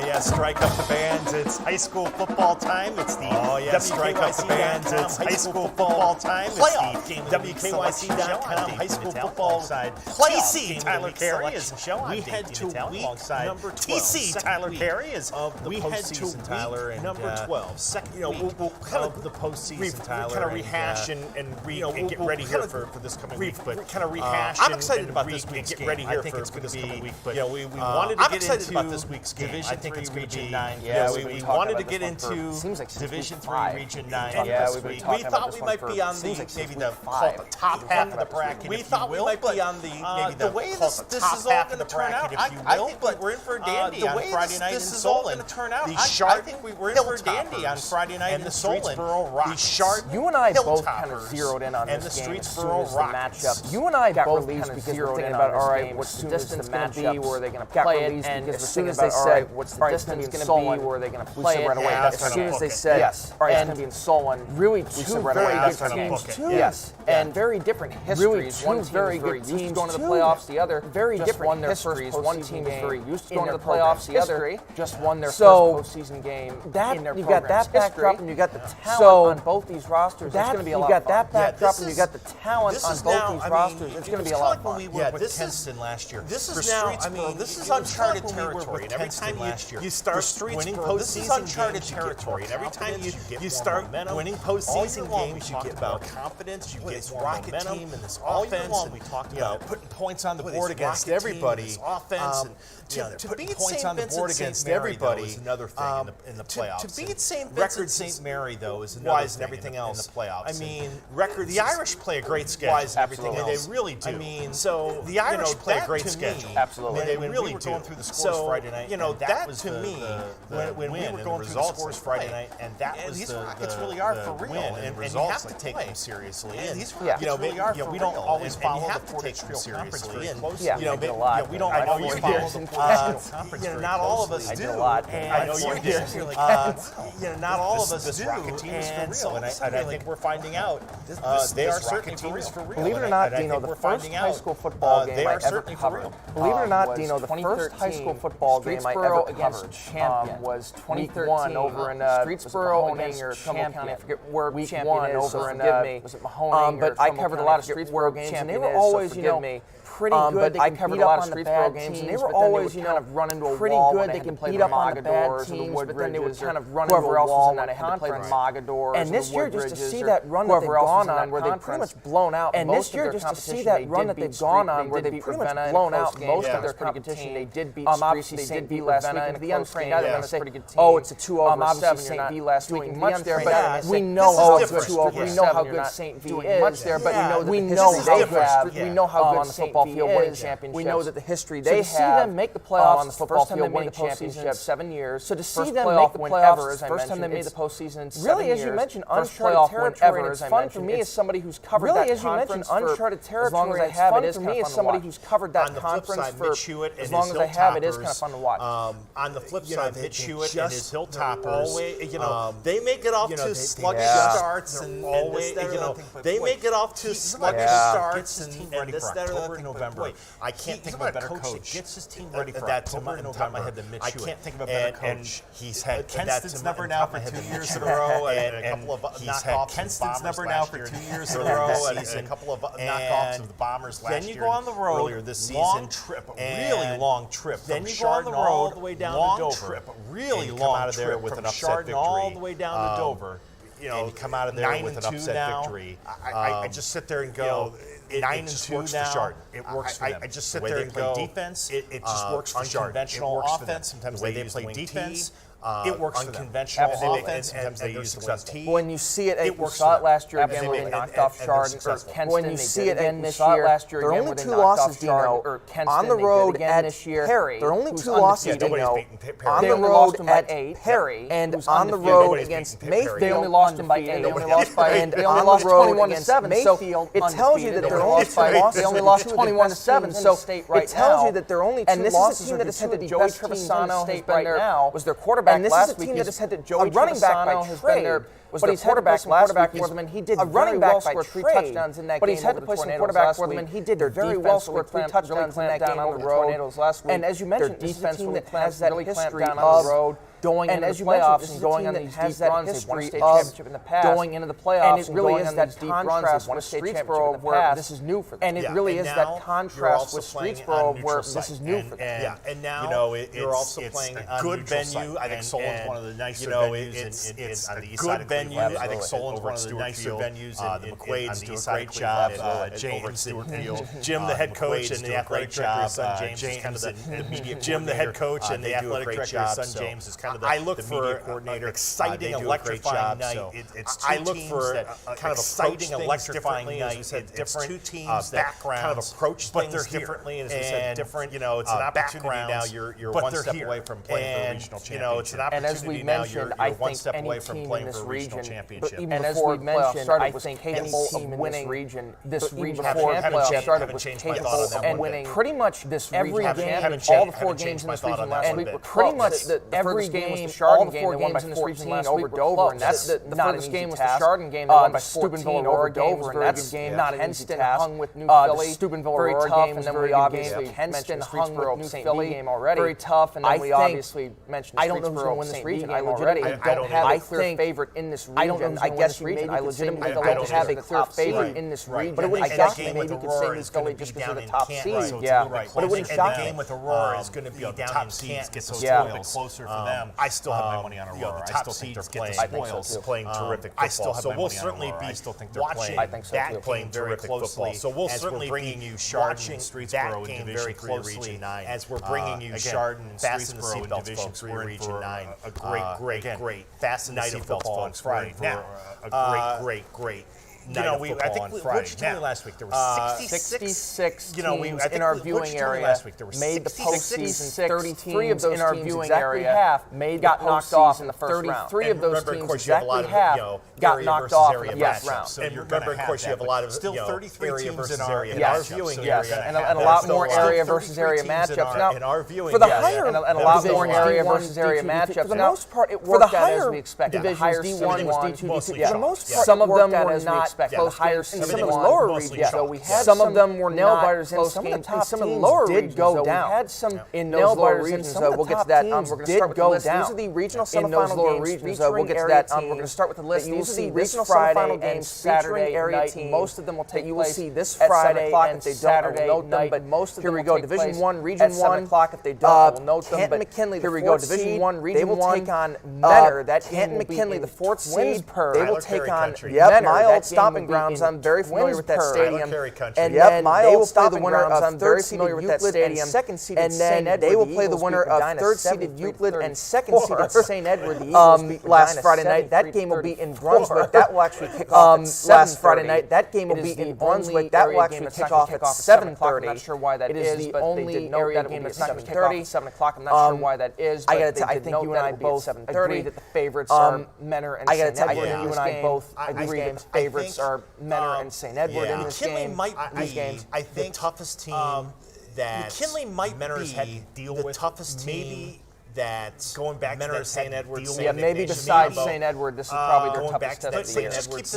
yeah, strike up the bands. It's high school football time. It's the strike up the bands. It's high school football time. Playoff game of the week WKYC.com high school football side. TC Tyler Carey is we head to week number 12. TC Tyler Carey is we head to week number 12. Second we'll kind of the postseason. Tyler kind of rehash and get ready here for this coming week. But kind of rehash. I'm excited about this week's game. Get ready here for this coming week. But we wanted to get into about this week's game. I think it's going to be 9. Yeah, we wanted to get into Division 3 Region 9 this week. We thought we might be on maybe the top half of the bracket. We thought we might be on the way this is all going to turn out. I think we're in for a dandy on Friday night in Solon. I think we're in for a dandy on Friday night in the Streetsboro Rocks. You and I both kind of zeroed in on this game as soon as the matchup. You and I both kind of zeroed in about, all right, what's the distance going to be, where are they going to play it, and as soon as they said, what's the distance going to be, where are they going to play it, right away. As soon as they said, yes, all right, it's going to be in Solon, really two very good teams, too. Yes, and very different histories. One team very good teams going to the playoffs, the other very different histories. One team is very used to going to the playoffs, the other just won their first postseason game in their program's history. You got that backdrop, and you got the talent on both these rosters. It's going to be a lot of fun. You got that backdrop, and you got the talent on both these rosters. It's going to be a lot of fun. Yeah, this is last year. This is now. I mean, this is uncharted territory. And every time you start winning postseason uncharted territory. And every time you start winning postseason games, you get about confidence. You get rocket team and this offense. And we talked about putting points on the board against everybody. Offense and to beat points on the board against everybody is another thing in the playoffs. To beat record St. Mary though is another thing everything else in the playoffs. I mean, the Irish play a great schedule. Everything else. They really do. I mean, so the Irish play a great schedule. Absolutely. They really do. Going through the scores Friday night, that was to me when we were going through the scores Friday night, and that was these Rockets really are for real, and you have to take them seriously. These Rockets really are for real. We don't always follow the Portage Trail seriously. We don't always follow the Portage Conference. Not all of us do. I know you do. Not all of us do. Rocket team is for real, and I think we're finding out they are certainly for real. Believe it or not, Dino, the first high school football game I ever covered. Believe it or not, Dino, the first high school football game I ever covered was 2013 over in Streetsboro against Trumbull County. I forget where week one over in, was it Mahoning? But I covered a lot of Streetsboro games, and they were always, pretty good. I covered a lot of Streetsboro games, and they were always, kind of run into a pretty wall. Good. They can beat up on the bad teams, but then they would kind of run into a wall when they had to play the Mogadors. And this year, just to see that run that they've gone on, where they've pretty much blown out most of their competition, they've gone on, where they've pretty much blown out most of their competition. They did beat Streetsboro. They did beat last week, and the untrained are going to say, oh, it's a 2-over-7. St. V last week much there, but we know how good 2-over-7. We know how good St. V is. Much there, but we know they have. We know how good St. V is. We know that the history they have. To see them make the playoffs on the football field, winning championship 7 years. So to see them make the playoffs, first time they made the postseason in 7 years. Really, as you mentioned, uncharted territory. It's fun for me as somebody who's covered that conference for as long as I have. It is for me as somebody who's covered that conference for as long as I have. It is kind of fun to watch. On the flip side, Mitch Hewitt and his Hilltoppers, they make it off to sluggish starts and they make it off to sluggish starts and this, that, or the November. I can't think of a better coach. Gets his team ready for October and November. I can't think of a better coach. He's had Kenston's number now for 2 years in a row, and a couple of knockoffs. Kenston's number now for 2 years in a row, and a couple of knockoffs of the Bombers last year. Then you go on the road earlier this season. Really long trip. Then you go on the road all the way down to Dover. Really long trip with an upset victory. All the way down to Dover. And you come out of there with an upset victory. I just sit there and go. 9-2 now. Chardon. It works for them. I just sit there and go. Defense. It just works for Chardon. Unconventional offense. Sometimes they play defense. It works for them. Unconventional offense. Sometimes they use successful. When you see it, you saw it last year again when they knocked off Chardon or Kenston. When you see it again this year, there are only 2 losses, Dino, on the road at Perry. There are only 2 losses, Dino, on the road at Perry and on the road against Mayfield. They only lost him by 8. They only lost by and they only lost 21-7. So it tells you that they're only 2 losses. They only lost 21-7. So it tells you that they're only 2 losses. And this is a team that has had to be best team in the state right now. Was their quarterback quarterback last week. That has had to Joey running back by trade. But he's quarterback last week for them, and he did a running back scored 3 touchdowns in that game. But he's had to play some quarterback for them, and he did very well. Scored 3 touchdowns in that game on the road. Last week. And as you mentioned, this is a team that has that history on the road. Going into the playoffs and going on these deep runs. They've won a state championship in the past. Going into the playoffs and really is that contrast with Streetsboro where this is new for them. And it really is that contrast with Streetsboro where this is new for them. Yeah, and now you're also playing on good venue. I think Solon's one of the nicer venues. It's a good venue. I think Solon's one of the nicer venues. The McQuaid's do a great job. James, Jim, the head coach, and the athletic director, son James, is kind of the media. Jim, the head coach, and the athletic director, son James, is kind of I look for coordinator, exciting, electrifying night. It's two teams that kind of exciting, electrifying night. It's two teams that kind of approach things differently, and as we said, different. It's an opportunity now. You're one step away from playing for a regional championship. It's an opportunity now. You're one step away from playing for a regional championship. And as we mentioned, I think capable of winning this regional championship started was capable of winning pretty much every game, all the 4 games in this region last week. Pretty much every game was the Chardon game. They won by 14 over Dover, and that's the first game was the Chardon game. They won by 14 over Dover, and that's not an easy task. Hung with New Philly, very tough, and then we obviously mentioned Streetsboro with St. Philly game already. Very tough, and then we obviously mentioned Streetsboro with St. Philly game already. I don't have a clear favorite in this region. I guess maybe I legitimately don't have a clear favorite in this region. But it wouldn't shock me. Maybe you could say New Philly just because of the top seed. Yeah, but it wouldn't shock me. The game with Aurora is going to be the top seeds get a little bit closer for them. I still have my money on Aurora. I still think they're playing terrific football. So we'll certainly be watching that playing very closely. So we'll certainly bringing you Chardon, Streetsboro in Division 3 Region 9. As we're bringing you Chardon, Streetsboro in Division 3 Region 9. A great fasten the seatbelts, folks. Friday. Now, a great. I think which team last week there were 66 teams in our viewing area last week. There were made the postseason. 33 of those in our viewing area got knocked off in the first round. 33 of those teams, exactly half, got knocked off in the first round. And remember, of course, you have a lot of still 33 teams in our viewing area, and a lot more area versus area matchups. Now, for the higher and a lot more area versus area matchups. For the most part, it worked out as we expected. Divisions D1 was D2, D3. For the most part, some of them were not close games, and some of the lower regions. So we had some of them were nail biters in some of the top. Some of the lower regions did go down. We had some in those lower regions. We'll get to that. We're going to start with the list. These are the regional semifinal games. We'll get to that. We're going to start with the list. These are the regional semifinal games Saturday area team. Most of them will take place. You will see this Friday and Saturday night. But most of them will take place. Here we go. Division 1, Region 1. At 7 o'clock if they don't, I will note them. But here we go. Division 1, Region 1. They will take on Menor. That Canton McKinley, the 4th seed. They will take on Menor. My old stomping grounds. I'm very familiar with that stadium. And then they will play the winner of third-seeded Euclid and second-seeded St. Edward. They will play the winner of third-seeded Euclid and second-seeded St. Edward. Last Friday night, that game will be in Brunswick. That will actually kick off at 7:30. Last Friday night, that game will be in Brunswick. That will actually kick off at 7:30. I'm not sure why that is, but they did note that it will be 7:30. 7 o'clock. I'm not sure why that is, but I think you and I both agree that the favorites are Menor and St. Edward. You and I both agree that the favorites are Menor and St. Edward in this game. I think the toughest team that McKinley might Menor's had to deal with. The toughest team that going back to St. Edward. Yeah, maybe besides St. Edward, this is probably their toughest test of the year.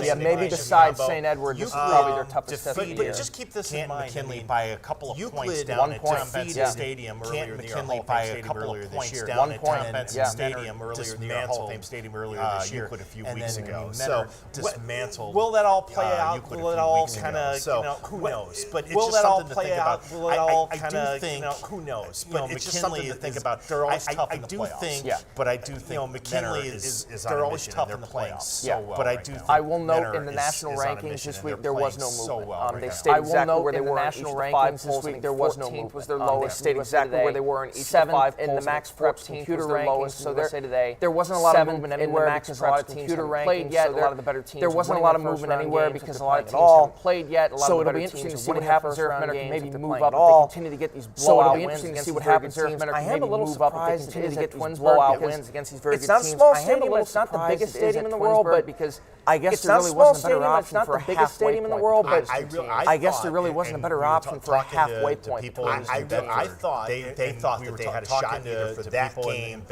Yeah, maybe besides St. Edward, this is probably their toughest test of the year. But just keep this in mind. McKinley by a couple of points down at Tom Benson Stadium earlier in the year. McKinley by a couple of points down at Tom Benson Stadium earlier in the year. Hall of Fame Stadium earlier this year. Euclid a few weeks ago. So dismantled. Will that all play out? Will it all kind of, who knows? But it's just something to think about. Will it all kind of, who knows? But it's just something to think about. They're always tough. I do think, but I do think McKinley is they're always tough in the playoffs. But I do think I will note in the national rankings this week there was no movement. They stayed exactly where they were in national rankings this week. There was no movement. Was their lowest. They stayed exactly where they were in each of the 5 polls. In the Max Preps computer rankings, so there wasn't a lot of movement anywhere because a lot of teams haven't played yet. A lot of the better teams. There wasn't a lot of movement anywhere because a lot of teams haven't played yet. So it'll be interesting to see what happens there if Menor can maybe move up. They continue to get these blowout wins. So it'll be interesting to see what happens there if Menor can maybe move up. continue to get Twins blowout wins against these very good teams. It's not small stadium, it's not the biggest stadium in the world, but because I guess there really wasn't a better option for a halfway point. But I guess there really wasn't a better option for a halfway point. I thought they thought that they had a shot either for that game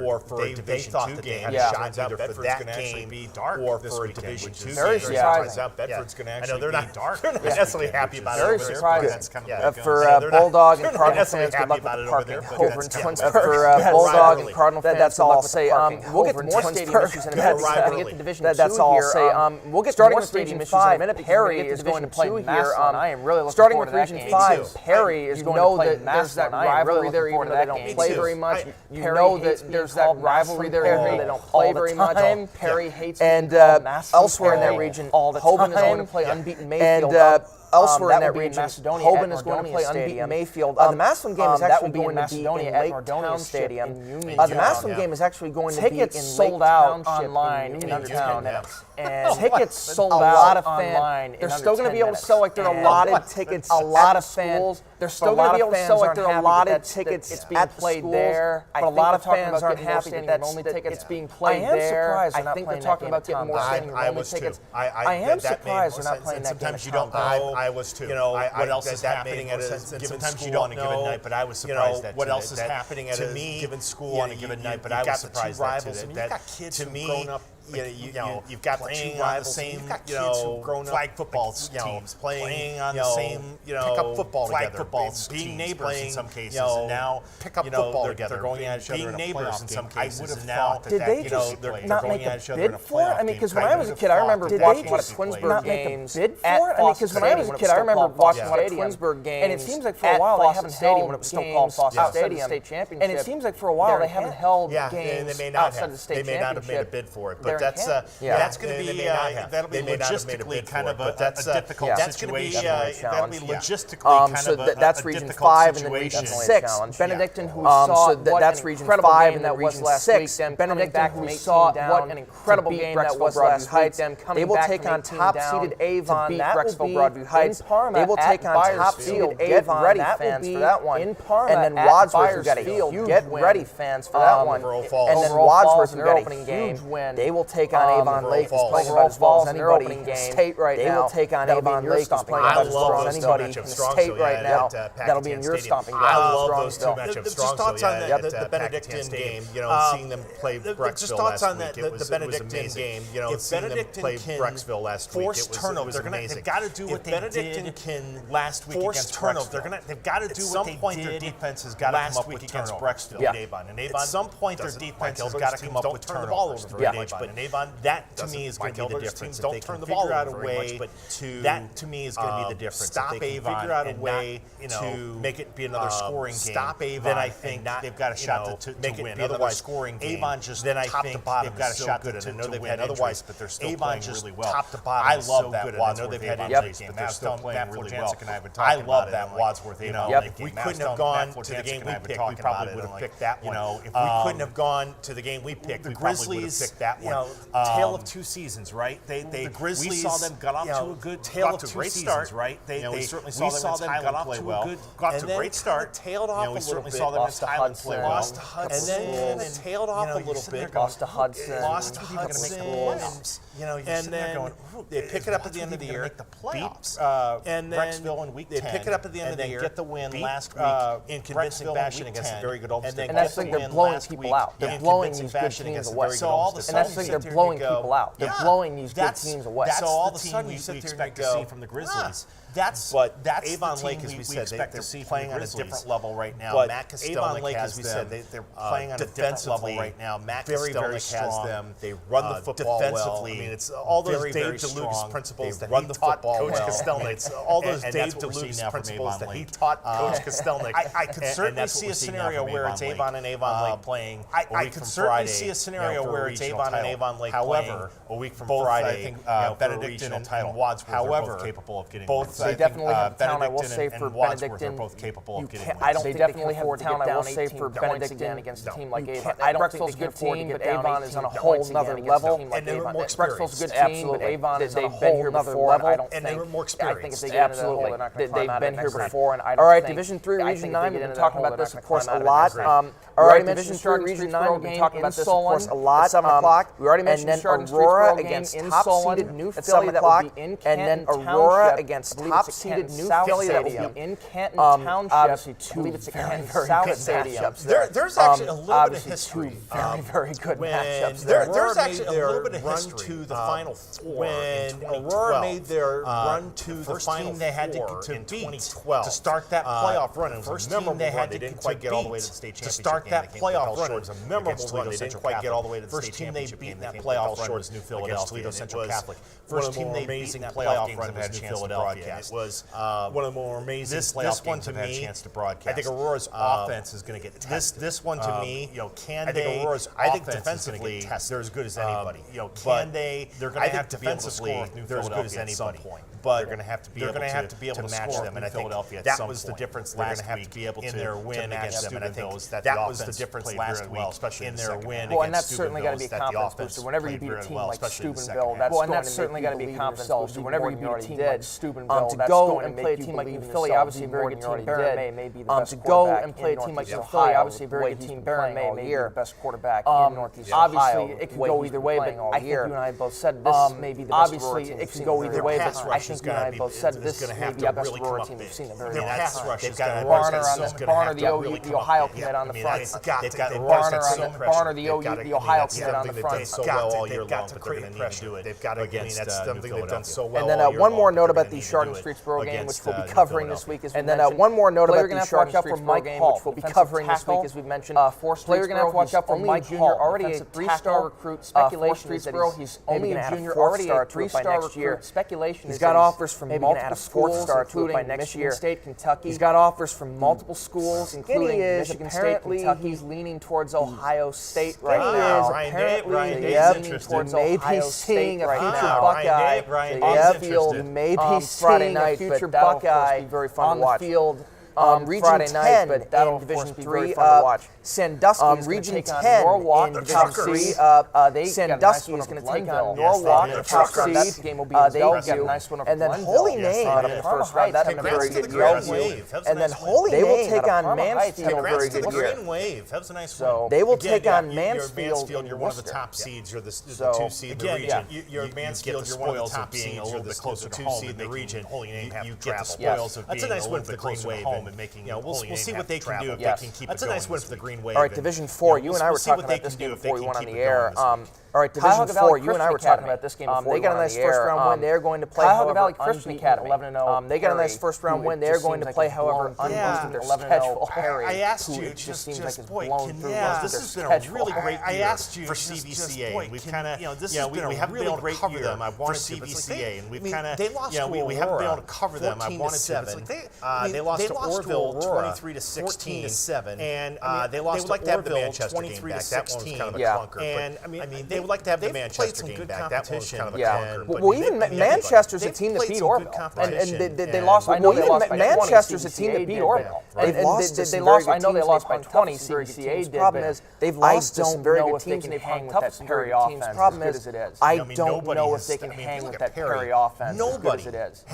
or for a Division II game. They had a shot either for that game or for a Division II game. Very surprising. Bedford's going to actually be dark. They're not necessarily happy about it. Very surprising. For Bulldog and Cardinal fans, good luck with the parking over in Twinsburg. For Bulldog and Cardinal fans, that's all I'll say. We'll get to more stadium issues in a minute. We're going to get to Division II. That's all I'll say. We'll get starting with Region 5 in a minute. Perry is going to play here. I am really looking forward to that game. Starting with Region 5, Perry is going to play There's that rivalry there, even though they don't play very much. You know that there's that rivalry there, even though they don't play very much. Perry hates and elsewhere in that region, Hoban is going to play unbeaten Mayfield. Elsewhere in that region, Hoban is going to play unbeaten Mayfield. The Massillon game is actually going to be in Lake Town Stadium. The Massillon game is actually going to be in Lake Township sold out online in under 10 minutes. And tickets sold out online. They're still going to be able to sell like they're allotted tickets. A lot of fans. They're still going to be able to sell like they're allotted tickets. It's being played there. But a lot of fans aren't happy that that's only tickets being played there. I am surprised they're not playing that game. Getting more standing room only tickets. I am surprised they're not playing that game. Sometimes you don't know. I was too. What else is happening at a given school on a given night? But I was surprised that what else is happening at a given school on a given night. But I was surprised that to me. You've got playing on the same, flag football teams, playing on the same, pick-up football flag football teams, being neighbors in some cases, and now pick-up football together. They're going at each other in neighbors in some cases, and now did they just not make a bid for it? I mean, because when I was a kid, I remember watching one of Twinsburg games. Bid for it? I mean, because when I was a kid, I remember watching one of Twinsburg games. And it seems like for a while they haven't held when it was still called Foster Stadium. And it seems like for a while they haven't held games outside of the state championship. They may not have made a bid for it, but that's going to be that'll be logistically kind of a difficult situation. That'll be logistically kind of a that's Region 5 and then Region 6. Benedictine, who saw that's Region 5 and that was last week. Benedictine, who saw what an incredible game that was last week. They will take on top-seeded Avon. That will be Broadview Heights. They will take on top-seeded Avon. Ready fans for that one. And then Wadsworth, who got a huge get ready fans for that one. And then Wadsworth, who got a huge win. They will take on Avon Lake, is playing about as well as anybody in the state right now. They will take on Avon Lake, is playing about as strong as anybody in the state right now. That'll be in your stomping ground. I love those two matchups. Just thoughts on the Benedictine game, seeing them play Brecksville last week. It was amazing. Seeing them play Brecksville last week, it was amazing. They've got to do what they did last week against Brecksville. They've got to do what they did. Their defense has got to come up with against Brecksville and Avon. At some point, their defense has got to come up with turnovers for Avon. And Avon, that to me is going to be the difference. Don't turn the ball out a way to that to me is going to be the difference. Stop Avon. Figure out a way to make it be another scoring game. Stop Avon. Then I think they've got a shot to make it be another scoring game. Avon just then I think they've got a shot to win. Otherwise, but they're still playing really well. Top to bottom, I love that Wadsworth. I know they've had injuries, but they're still playing really well. I love that Wadsworth Avon. If we couldn't have gone to the game we picked, we probably would have picked that one. If we couldn't have gone to the game we picked, we probably would have picked that one. Tale of two seasons, right? The Grizzlies, we saw them got off to a good tale of great start, right? We certainly saw them got off to a great start. Tailed off a little bit. We saw them in Thailand play well. Lost to Hudson, and then tailed off a little bit. Lost to Hudson. And then they pick it up at the end of the year. Beat Brecksville in week 10. They pick it up at the end of the year. Get the win last week in convincing fashion against a very good Olmsted. And that's the thing, they're blowing people out. They're blowing these good teams away. And that's the thing, they're blowing people out. They're blowing these good teams away. So all of a sudden we expect to see from the Grizzlies. That's Avon Lake, as we said, they're playing on a different level right now. Matt Kostelnik has them. They're playing on a different level right now. Matt Kostelnik has them. They run the football defensively. I mean, it's all those Dave DeLuce principles that he taught Coach Kostelnik. It's all those Dave DeLuce principles that he taught Coach Kostelnik. I could certainly see a scenario where it's Avon and Avon Lake playing. I could certainly see a scenario where it's Avon and Avon Lake playing a week from Friday. I think Benedictine and Wadsworth are both capable of getting both. They definitely have talent. I will say for Benedictine, both capable of getting wins. I don't think they definitely have talent. I will say for Benedictine against a team like Avon. I don't think they can afford to get down. Avon is on a whole nother level. And they were more experienced. Brexville's a good team, but Avon is on a whole nother level. I don't think. And they were more experienced. I think if they get into that hole, they're not going to climb out of it. They've been here before, and I don't think. All right, Division 3, Region 9. We've been talking about this, of course, a lot. All right, Division 3, Region 9. We've been talking about this, of course, a lot. 7 o'clock. We already mentioned Chardon Aurora against top-seeded New Philly that will be in Canton. And then Aurora against top-seeded New Philly that will be in Canton Township. Obviously, two very, very good matchups. There's actually a little bit of history. Very, very good matchups. There's actually a little bit of history to the Final Four. When Aurora made their run to the Final Four, they had to beat to start that playoff run. First team they had to didn't quite get all the way to the state championship. To start that playoff run, it was a memorable run. They didn't quite get all the way to the state championship. First team they beat in that playoff run was New Philadelphia. Toledo Central Catholic. First team they beat in that playoff run was New Philadelphia. It was one of the more amazing playoff games I've had a chance to broadcast. I think Aurora's offense is going to get tested. This one to me, I think Aurora's defensively they're as good as anybody. They're going to have to be able to score with New Philadelphia at some point. But they're going to have to be able to match them, and I think that was the difference last week in their win against them. And I think that was the difference last week, especially in their win. Well, and that's certainly got to be a confidence booster. Whenever you beat a team like Steubenville, that's certainly got to be a confidence booster. Whenever you beat a team like Steubenville, to go and play a team like New Philly, obviously a very good team. Barron May may be the best quarterback. To go and play a team like New Philly, obviously a very good team. Barron May may be the best quarterback in Northeast Ohio. Obviously, it could go either way, but I think you and I both said this may be the best. Obviously, it could go either way, but I think you and I both said this may be the best Aurora team we've seen in a very long time. They've got Barner, the Ohio commit on the front. They've got Barner, the Ohio commit on the front. They've got to create pressure. They've got to against that's something they've done so well. And then one more note about the Chardon Streetsboro game, which we'll be covering this week. And then one more note about the Chardon Streetsboro game, which we'll be covering this week, as we've mentioned. Player you're going to have to watch out for Mike Jr., already a 3-star recruit. Speculation is that he's only a junior, already a 3-star recruit. Speculation is he's got offers from multiple schools, including Michigan State, Kentucky. He's got offers from multiple schools, including Michigan State, Kentucky. He's leaning towards Ohio State right now. Apparently, leaning towards Ohio State right now. Buckeye on the field. You may be seeing a future Buckeye on the field. Region Friday 10 night, but that'll in Division 3. Sandusky is Region 10 in Division 3. Sandusky is going to take on Norwalk, top seed. That game will be in Bellevue. And then Holy Name in the first round. That's a very good year. And then Holy Name, they will take on Mansfield. Very good year. That was a nice one. They will take on Mansfield. You're one of the top seeds. You're the 2 seed in the region. You're Mansfield. You're one of the top seeds. You're the closer to home in the region. Holy Name have to travel. That's a nice win for the Green Wave. And making we'll see what they can do if they can keep it going. That's a nice win for the Green Wave. All right, Division 4. You and I were talking about this game before we went on the air. All right, Division 4. You and I were talking about this game before we went on the air. They got a nice first-round win. They're going to play, however, Valley Christian Academy. 11-0. They got a nice first-round win. They're going to play, however, unboosted their schedule. I asked you, it just seems like it's blown through this has been a really great year for CVCA. We've kind of, we haven't been able to cover them. I wanted to, CVCA, and we've kind of, we haven't been able to cover them. I wanted to. They lost to Orville 23-16, and they lost to Orville 23-16. That one was kind of a clunker. And I mean, they would like to have the Manchester game back. That one was kind of a clunker. Well, even Manchester's a team that beat Orville, and they lost. I know they lost by 20. Manchester's a team that beat Orville. They lost. I know they lost by 20. CVCA did. The problem is they've lost to some very good teams, and they've hung with that Perry offense. The problem is I don't know if they can hang with that Perry offense as good as it is.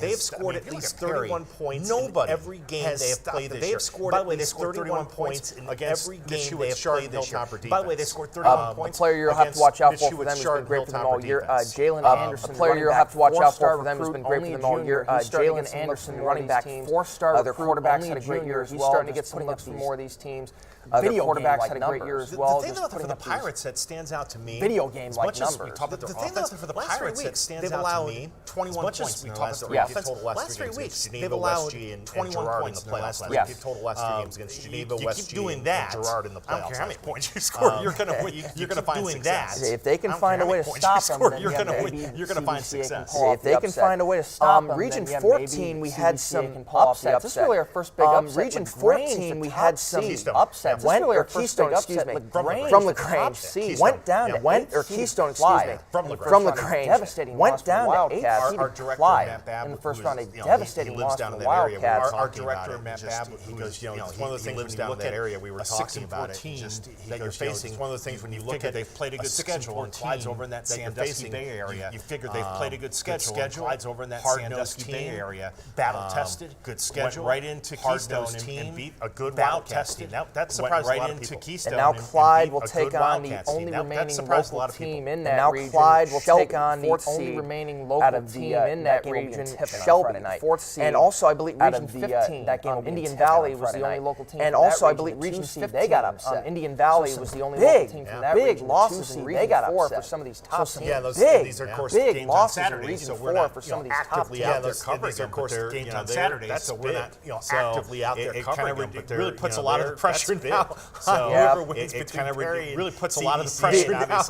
They've scored at least 31 points in every game they have played this year. By the way, they scored 31 points in every game they have played this year. By the way, they scored 31 points. A player you'll have to watch out for them has been great for them all year. Jalen Anderson, a player you'll have to watch out for them has been great for them all year. Jalen Anderson, running back, 4-star. Their quarterbacks had a great year as well. He's starting to get putting up some more of these teams. Video quarterbacks had a great year as well. The thing for the Pirates that stands out to me, video game-like numbers. The thing for the Pirates that stands out to me, 21 points in the last 3 weeks. Last 3 weeks, they've allowed 21 points in the playoffs. Yes. Total last 3 games against Geneva, West G, and Girard in the playoffs. I don't care how many points you score, you're going to find success. If they can find a way to stop them, then you're going to find success. If they can find a way to stop them, Region 14, we had some upsets. This is really our first big upset. Region 14, we had some upsets. went or Keystone, excuse me, from LaGrange, went down to Keystone, excuse me, from LaGrange, went down to 8th Our director, Matt Babb, in the first round, a devastating loss to the Wildcats. Our director, Matt Babb, he goes, it's one of the things when you look at area, we were talking about it, that you're facing. It's one of the things when you look at they've played a good schedule and Clyde's over in that Sandusky Bay area. You figure they've played a good schedule. Clyde's over in that Sandusky Bay area. Battle tested, good schedule. Right into Keystone and beat a good Wildcat team. That surprised a lot of people. And now Clyde will take on the only remaining local team in that region. Now Clyde will take on the only remaining local team in that region, Shelby, 4th seed. And also, I believe Region 15, that game, Indian Valley was the only local team. And also, I believe Region 15, they got upset. Indian Valley was the only local team from that region. Big losses in Region 4 for some of these top teams. Yeah, these are, of course, big losses in Saturday, Region so 4 for some of these top teams. Yeah, they're covering them, but they're games on Saturday, so we're not actively out there covering them. It really puts a lot of the pressure now. So it kind of really puts a lot of the pressure now.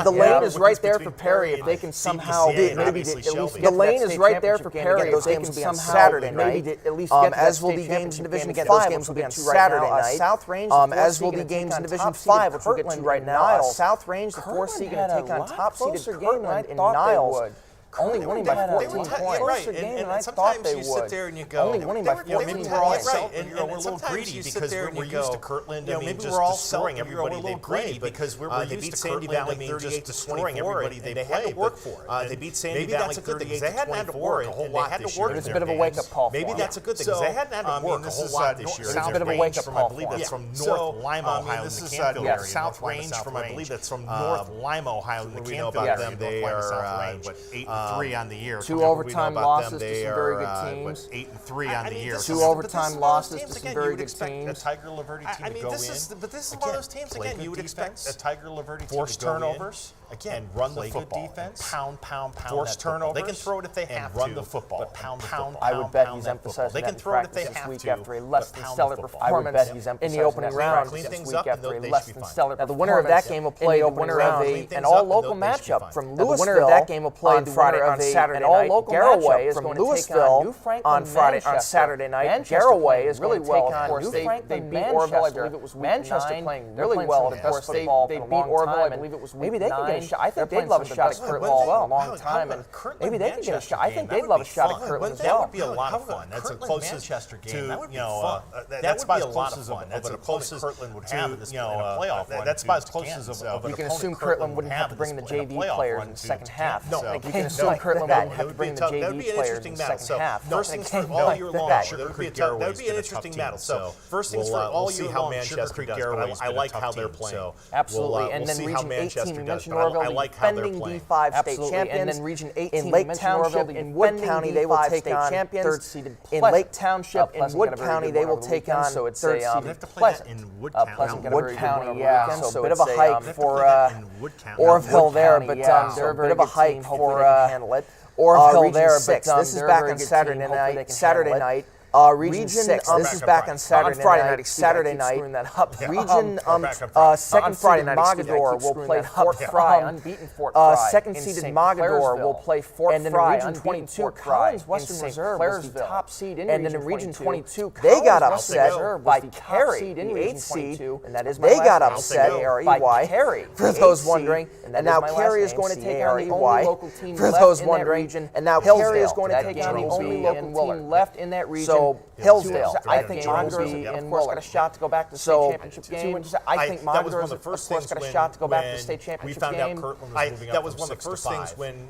The lane is right there for Perry if they can somehow maybe at least the lane is right there for Perry if they can somehow Saturday night. At least as will be games in Division 5. Those games will be on Saturday night. South Range, as will be games in Division 5, which we'll get to right now. South Range, the 4th seed, going to take on top-seeded Kirtland in Niles. Only winning by 14 points. Right, and sometimes you sit there and you go, only winning by 14 maybe points. We're all right, and we're a little greedy because we're used to Kirtland. Maybe we're all destroying everybody they play because we're used to Sandy Valley 38 to destroying everybody they play. Had to work for it. They beat Sandy Valley 38 to 24 a whole lot this year. It's a bit of a wake-up call. Maybe that's a good thing because they hadn't had to work a whole lot this year. It's a bit of a wake-up call. I believe that's from North Lima, Ohio, in the Canfield area. South Range from I believe that's from North Lima, Ohio, in the Canfield area. They are 8-3 on the year. 2 overtime losses to some very good teams. 8-3 on the year. 2 overtime losses to some very good teams. A Tiger Laverty team to go in. But this is one of those teams again. You would expect a Tiger Laverty team force to go turnovers again, and run the play football. Good defense, Pound. force turnovers. They can throw it if they have to, run the football. But pound. I would bet he's emphasizing they can throw it if they have week to. after a less than stellar performance in the opening round this week after a less than stellar performance. Now the winner of that game will play the winner of an all-local matchup from Louisville. The winner of that game will play the Friday on Saturday night. Garraway is going to take on New Franklin on Saturday night. Garraway is really well. Of course, they beat Orville. I believe it was Manchester playing really well. Of course, they beat Orville. I believe it was maybe they can get a shot. I think they'd love a shot at Kirtland as well. A long time, and maybe they can get a shot. I think they'd love a shot at Kirtland as well. That would be a lot of fun. That's the closest Manchester game. That would be fun. That's about as close as that's the closest Kirtland would have in a playoff run. That's about as close as you can assume Kirtland wouldn't have to bring the JV players in the second half. No, you can assume Kirtland wouldn't have to bring the JV players in the second half. First things first, all year long. That would be an interesting battle. So first things first, all year long. Manchester does. I like how they're playing. Absolutely, and then Region 18, we mentioned Orville, defending D5 state champions. And then Region 18, in Lake Township in Wood County, they will take on third-seeded in Lake Township in Wood County, they will take on third-seeded Pleasant. In Wood County. Wood County, yeah. So a bit of a hike for Orville there, but they're a bit of a hike for Orville there. But this is back on Saturday night. Region 6. This is back on Saturday night. Region second Friday night. Mogador will play Fort Fry. Unbeaten Fort Fry. Second seeded Mogador will play Fort Fry. And then in Region 22, Collins Western Reserve was the top seed in Region 22. And then in Region 22, they got upset by Carey, the 8th seed. And that is my last name. They got upset by Carey, for those wondering. And now Carey is going to take on the only local team for those wondering. And now Carey is going to take on the only local team left in that region. So Hillsdale, I think Montrose, of course, got a shot to go back to the state championship game. I think Montrose, of course, got a shot to go back to the state championship game. That was one of the first things when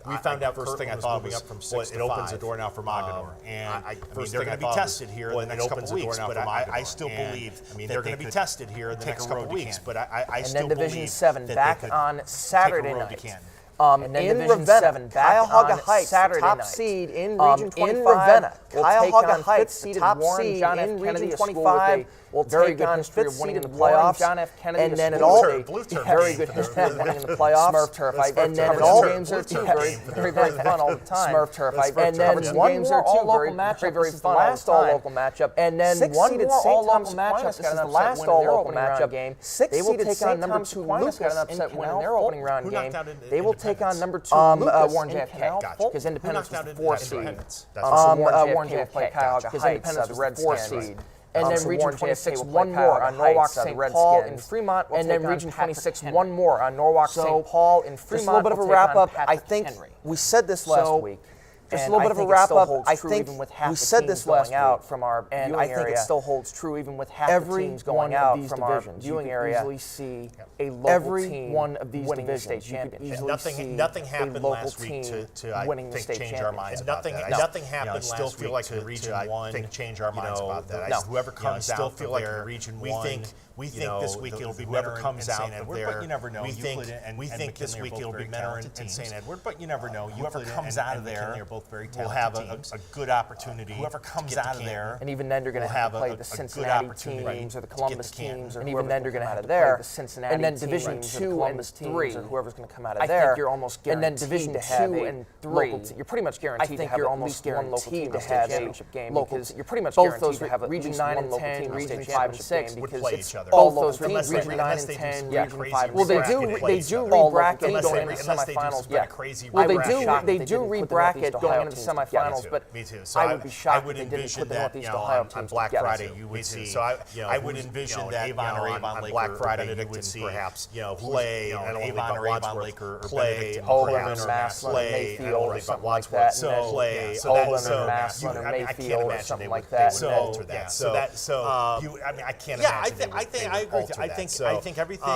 we found out Kirtland was moving up from 6 to 5. It opens the door now for Mogador. And they're going to be tested here in the next couple of weeks, but I still believe they're going to be tested here in the next couple of weeks. But I still believe that Division 7 back on Saturday night. In Ravenna, Cuyahoga Heights, top seed in Region 25, Ravenna. Cuyahoga Heights, top seed in Region 25, will take on fifth seed in the playoffs. And then in all, very good history of winning in the playoffs. Smurf turf. And then in all games are too very fun all the time. Smurf turf. And then one more all-local matchup. Very fun. Last all-local matchup. And then one more all-local matchup. This is the last all-local matchup game. They will take on number 2 Lucas got an upset win in their opening round game. They will take on number 2 Lucas Warren JFK because Independence was the 4 seed. Warren JFK because Independence was the 4 seed. And then Region 26, one more on Norwalk, St. Paul, and Fremont. And then Region 26, one more on Norwalk, St. Paul, and Fremont. Just a little bit of a wrap-up. I think we said this last week. Just a little bit of a wrap-up. I think we said this last out from our viewing area. And I think it still holds true even with half the teams going out from our viewing area. You could easily see a local team one of these winning the state championship. Nothing happened last week to I think change our minds about that. Nothing happened last week to Region 1. I think change our minds about that. Whoever comes out from there, Region 1. We think this week it'll be whoever comes out of there. But you never know. We think this week it'll be Mentor and St. Edward. But you never know. Whoever comes out of there will have a good opportunity. Whoever comes out of there, and even then you're going to have to play the Cincinnati teams or the Columbus teams, and even then you're going to have to play the Cincinnati teams, and then Division 2 and 3, or whoever's going to come out of there. I think you're almost guaranteed. And then Division 2 and 3, you're pretty much guaranteed to have at least one local team to have a championship game. You're pretty much guaranteed to have Region 9 and 10, Region 5 and 6 would play each other. All those teams, Region 9 and 10, Region 5 and 6. Well, they do re-bracket going into the semifinals. Well, they do re-bracket going into the semifinals, but me too. So I would be shocked if they didn't envision put the that Northeast Ohio teams on Black together. Friday you would see. So I would envision that on Black Friday you would see perhaps play Avon or Avon Laker, play Olin or Massillon or Mayfield or something like that. So play Olin or Massillon or Mayfield or something like that. I can't imagine. I think everything.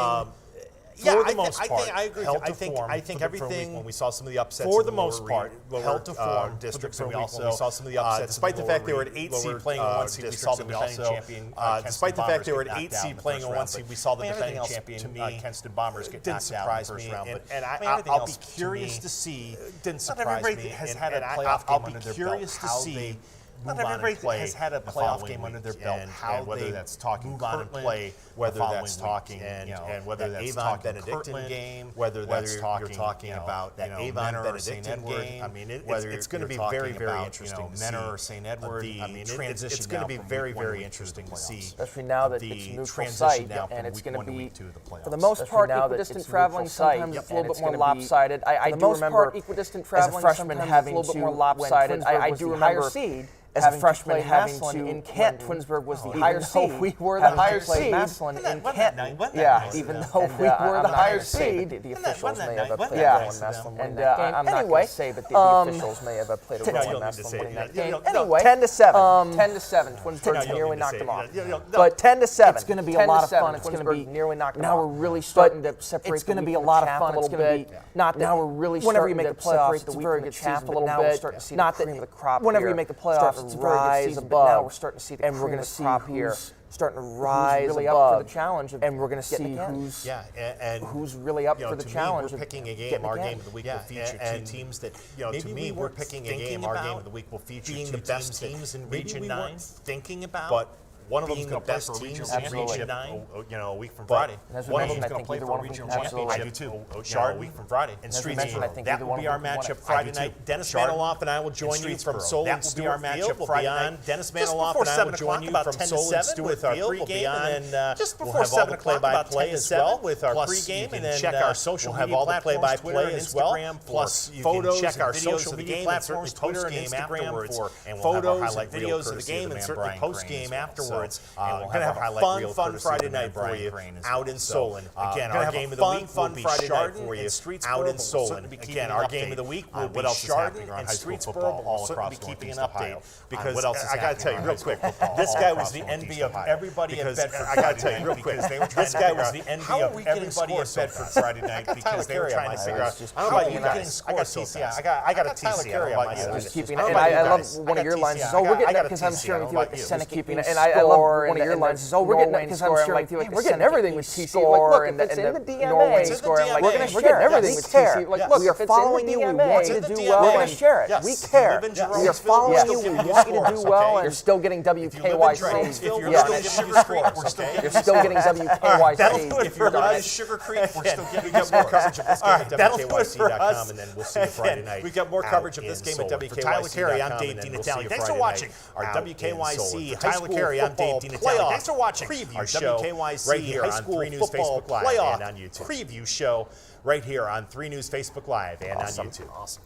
For the most part, I agree. I think everything. When we saw some of the upsets, for the most part, held to form districts, and we also saw some of the upsets. Despite the fact they were at 8 seed playing on 1 seed, we saw the defending champion. Despite the fact they were at 8 seed playing on 1 seed, we saw the defending champion Kenston Bombers get knocked out in the first round. And I'll be curious to see. Didn't surprise me. Has had a playoff game under their belt. How they not everybody has had a playoff game under their belt. How whether that's talking move on and play, whether that's talking and whether that's talking Benedictine game, whether that's talking about that Avon Benedictine game. I mean, it's going to be very, very interesting to see Mentor or St. Edward. I mean, it's going to be very, very interesting to see, especially now that it's a neutral site and it's going to be for the most part equidistant traveling. Sometimes it's a little bit more lopsided. I do remember equidistant traveling as a freshman having a little bit more lopsided. I do remember as a freshman having to in Kent, Twinsburg was the higher seed. We were the higher seed. Massillon in Kent, yeah. Even though we were the higher seed, the officials may have played a role in Massillon winning that game. I'm not going to say, but the officials may have played a role in Massillon winning that game. Anyway, 10-7. 10-7. Twinsburg nearly knocked them off. But 10-7. It's going to be a lot of fun. It's going to be nearly knocked them off. Now we're really starting to separate. It's going to be a lot of fun. It's going to be not now we're really starting to separate the wheat from the chaff a little bit. Not the cream of the crop. Whenever you make the playoffs. Rise above, now we're starting to see the and we're going to see here starting to rise really above up for the challenge, and we're going to see who's who's really up for the challenge. We're picking a game. Our game of the week will feature two teams that to me we're picking a game. Our game of the week will feature two the best teams in Region 9. Thinking about, but one of them is the best teams in Region 9. A week from Friday. One of them is going to play for a regional championship. I do too. Chardon, a week from Friday. And Streetsboro. That will be our matchup Friday night. Dennis Maniloff and I will join you from Solon. That will be our matchup Friday night. Dennis Maniloff and I will join you from Solon with our pregame. And then just before 7 o'clock, play as well with our pregame. And then check our social media platforms, have all the play-by-play as well. Plus, you can check our social media platforms, Twitter and Instagram for photos and videos of the game, and certainly post-game afterwards. And we're going to have a fun Friday night for you out in Solon. Again, our game of the week will be Chardon and Streetsboro out in Solon. Again, our game of the week will be Chardon and Streetsboro. We'll certainly be keeping an update because I got to tell you real quick, this guy was the envy of everybody at Bedford. I got to tell you real quick, this guy was the envy of everybody at Bedford Friday night because they were trying to figure out. I don't know about you guys. I got TCI. I got a TCI. Just keeping it. And I love one of your lines. Oh, we're getting because I'm sharing with you like the Senate keeping it. And I love one of your lines. Oh, we're getting it because I'm sharing with you like we're getting everything with TC. Like, look, if it's in the DMA score, I'm like, we're going to share everything with TC. Like, look, we are following you. We want you to do well. We're going to share it. We care. We are following you. We want you to do well. You're still getting WKYC. You're still getting WKYC. If you're in Sugar Creek, we're still giving you more coverage of this game at WKYC.com, and then we'll see you Friday night. We've got more coverage of this game at WKYC.com. For Tyler Carey, I'm Dave DeNatale. Thanks for watching our WKYC Tyler Carey. I'm Dave DeNatale. Thanks for watching our WKYC right here on 3 News Facebook Live and on YouTube. Preview show right here on 3 News Facebook Live and on YouTube. Awesome.